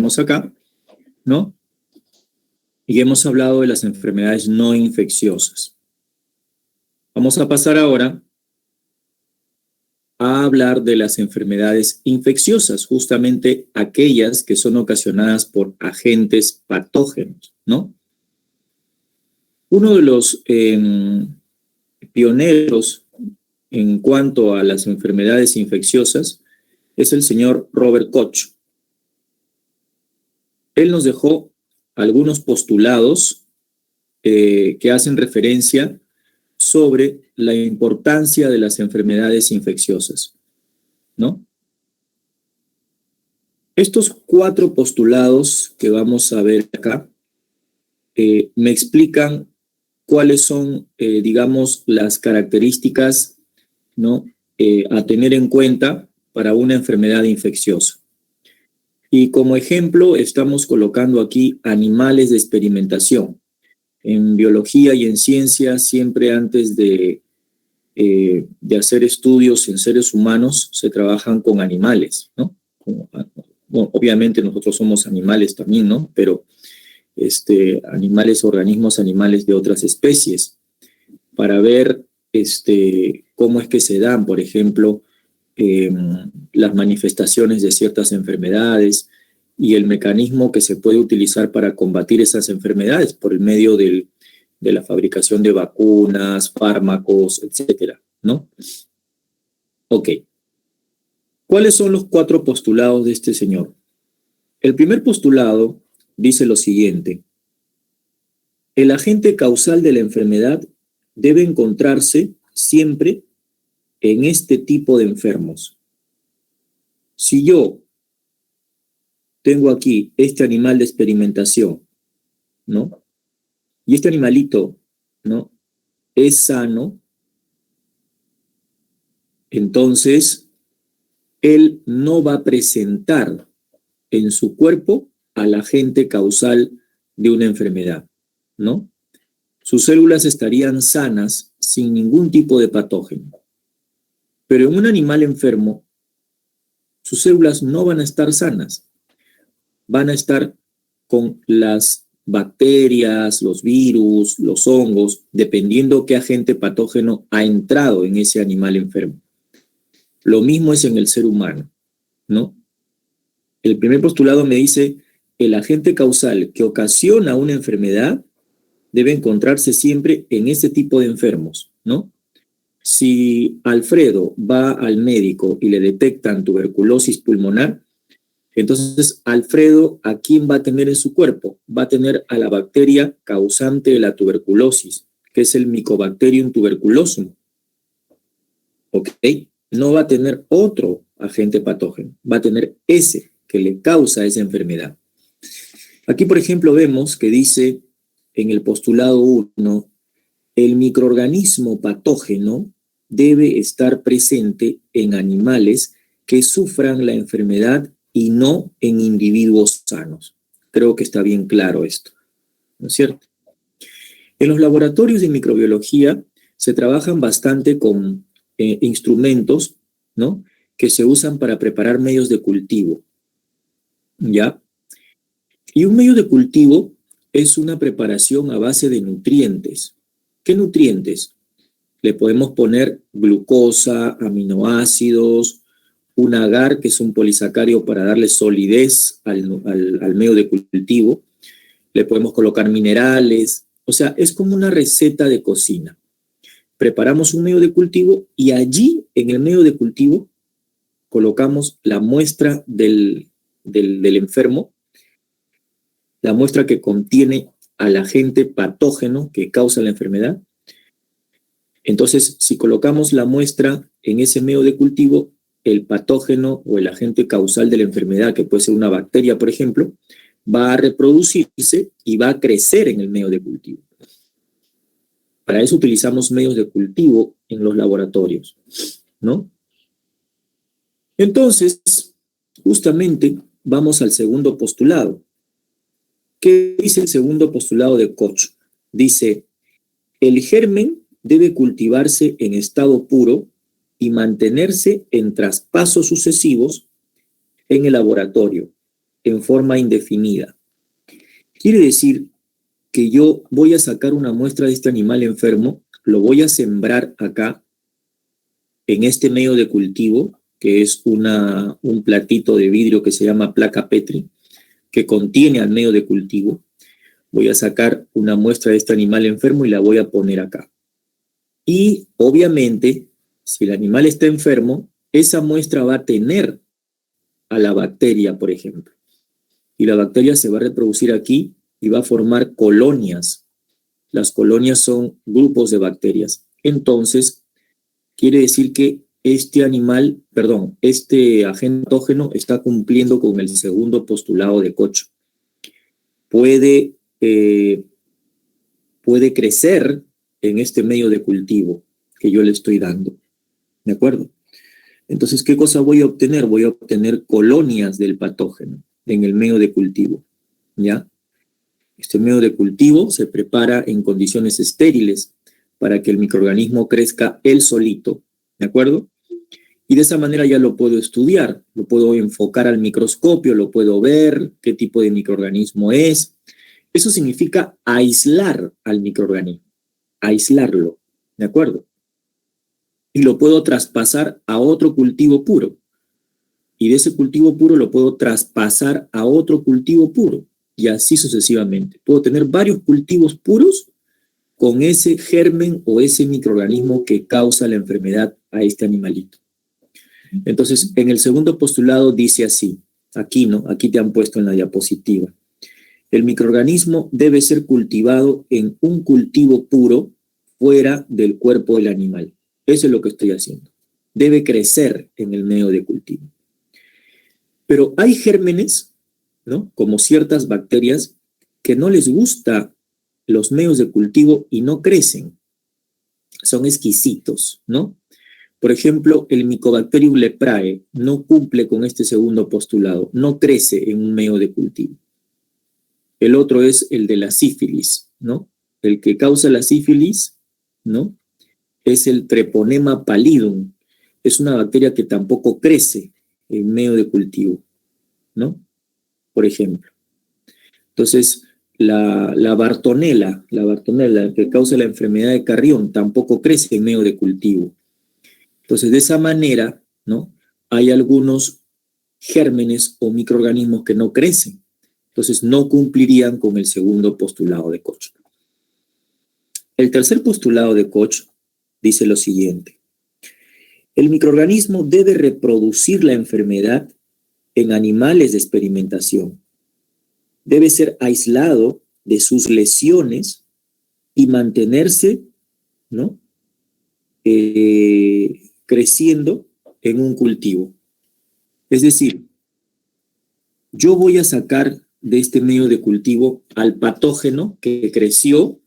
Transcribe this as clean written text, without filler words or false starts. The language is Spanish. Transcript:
estamos acá, ¿no? Y hemos hablado de las enfermedades no infecciosas. Vamos a pasar ahora a hablar de las enfermedades infecciosas, justamente aquellas que son ocasionadas por agentes patógenos, ¿no? Uno de los pioneros en cuanto a las enfermedades infecciosas es el señor Robert Koch. Él nos dejó algunos postulados que hacen referencia sobre la importancia de las enfermedades infecciosas, ¿no? Estos 4 postulados que vamos a ver acá me explican cuáles son, digamos, las características, ¿no? A tener en cuenta para una enfermedad infecciosa. Y como ejemplo estamos colocando aquí animales de experimentación. En biología y en ciencia, siempre antes de hacer estudios en seres humanos, se trabajan con animales, ¿no? Bueno, obviamente nosotros somos animales también, ¿no? Pero animales, organismos animales de otras especies, para ver cómo es que se dan, por ejemplo, las manifestaciones de ciertas enfermedades y el mecanismo que se puede utilizar para combatir esas enfermedades por el medio de la fabricación de vacunas, fármacos, etcétera, ¿no? Ok. ¿Cuáles son los 4 postulados de este señor? El primer postulado dice lo siguiente: el agente causal de la enfermedad debe encontrarse siempre en este tipo de enfermos. Si yo tengo aquí este animal de experimentación, ¿no? Y este animalito, ¿no?, es sano, entonces él no va a presentar en su cuerpo al agente causal de una enfermedad, ¿no? Sus células estarían sanas sin ningún tipo de patógeno. Pero en un animal enfermo, sus células no van a estar sanas. Van a estar con las bacterias, los virus, los hongos, dependiendo qué agente patógeno ha entrado en ese animal enfermo. Lo mismo es en el ser humano, ¿no? El primer postulado me dice: el agente causal que ocasiona una enfermedad debe encontrarse siempre en este tipo de enfermos, ¿no? Si Alfredo va al médico y le detectan tuberculosis pulmonar, entonces Alfredo, ¿a quién va a tener en su cuerpo? Va a tener a la bacteria causante de la tuberculosis, que es el Mycobacterium tuberculosum. ¿Ok? No va a tener otro agente patógeno, va a tener ese que le causa esa enfermedad. Aquí, por ejemplo, vemos que dice en el postulado 1, el microorganismo patógeno debe estar presente en animales que sufran la enfermedad y no en individuos sanos. Creo que está bien claro esto, ¿no es cierto? En los laboratorios de microbiología se trabajan bastante con instrumentos, ¿no?, que se usan para preparar medios de cultivo, ¿ya? Y un medio de cultivo es una preparación a base de nutrientes. ¿Qué nutrientes? Le podemos poner glucosa, aminoácidos, un agar, que es un polisacárido para darle solidez al medio de cultivo. Le podemos colocar minerales. O sea, es como una receta de cocina. Preparamos un medio de cultivo y allí, en el medio de cultivo, colocamos la muestra del enfermo, la muestra que contiene al agente patógeno que causa la enfermedad. Entonces, si colocamos la muestra en ese medio de cultivo, el patógeno o el agente causal de la enfermedad, que puede ser una bacteria, por ejemplo, va a reproducirse y va a crecer en el medio de cultivo. Para eso utilizamos medios de cultivo en los laboratorios, ¿no? Entonces, justamente vamos al segundo postulado. ¿Qué dice el segundo postulado de Koch? Dice: el germen debe cultivarse en estado puro y mantenerse en traspasos sucesivos en el laboratorio, en forma indefinida. Quiere decir que yo voy a sacar una muestra de este animal enfermo, lo voy a sembrar acá, en este medio de cultivo, que es un platito de vidrio que se llama placa Petri, que contiene al medio de cultivo. Voy a sacar una muestra de este animal enfermo y la voy a poner acá. Y obviamente, si el animal está enfermo, esa muestra va a tener a la bacteria, por ejemplo. Y la bacteria se va a reproducir aquí y va a formar colonias. Las colonias son grupos de bacterias. Entonces, quiere decir que este agente patógeno está cumpliendo con el segundo postulado de Koch. Puede crecer en este medio de cultivo que yo le estoy dando. ¿De acuerdo? Entonces, ¿qué cosa voy a obtener? Voy a obtener colonias del patógeno en el medio de cultivo. ¿Ya? Este medio de cultivo se prepara en condiciones estériles para que el microorganismo crezca él solito. ¿De acuerdo? Y de esa manera ya lo puedo estudiar, lo puedo enfocar al microscopio, lo puedo ver, qué tipo de microorganismo es. Eso significa aislar al microorganismo, aislarlo, ¿de acuerdo? Y lo puedo traspasar a otro cultivo puro. Y de ese cultivo puro lo puedo traspasar a otro cultivo puro. Y así sucesivamente. Puedo tener varios cultivos puros con ese germen o ese microorganismo que causa la enfermedad a este animalito. Entonces, en el segundo postulado dice así, aquí, ¿no? Aquí te han puesto en la diapositiva. El microorganismo debe ser cultivado en un cultivo puro fuera del cuerpo del animal. Eso es lo que estoy haciendo. Debe crecer en el medio de cultivo. Pero hay gérmenes, ¿no? Como ciertas bacterias que no les gusta los medios de cultivo y no crecen. Son exquisitos, ¿no? Por ejemplo, el Mycobacterium leprae no cumple con este segundo postulado, no crece en un medio de cultivo. El otro es el de la sífilis, ¿no? El que causa la sífilis, ¿no? Es el Treponema pallidum. Es una bacteria que tampoco crece en medio de cultivo, ¿no? Por ejemplo. Entonces, la Bartonella que causa la enfermedad de Carrión, tampoco crece en medio de cultivo. Entonces, de esa manera, ¿no? Hay algunos gérmenes o microorganismos que no crecen. Entonces, no cumplirían con el segundo postulado de Koch. El tercer postulado de Koch dice lo siguiente. El microorganismo debe reproducir la enfermedad en animales de experimentación. Debe ser aislado de sus lesiones y mantenerse, ¿no? Creciendo en un cultivo. Es decir, yo voy a sacar de este medio de cultivo al patógeno que creció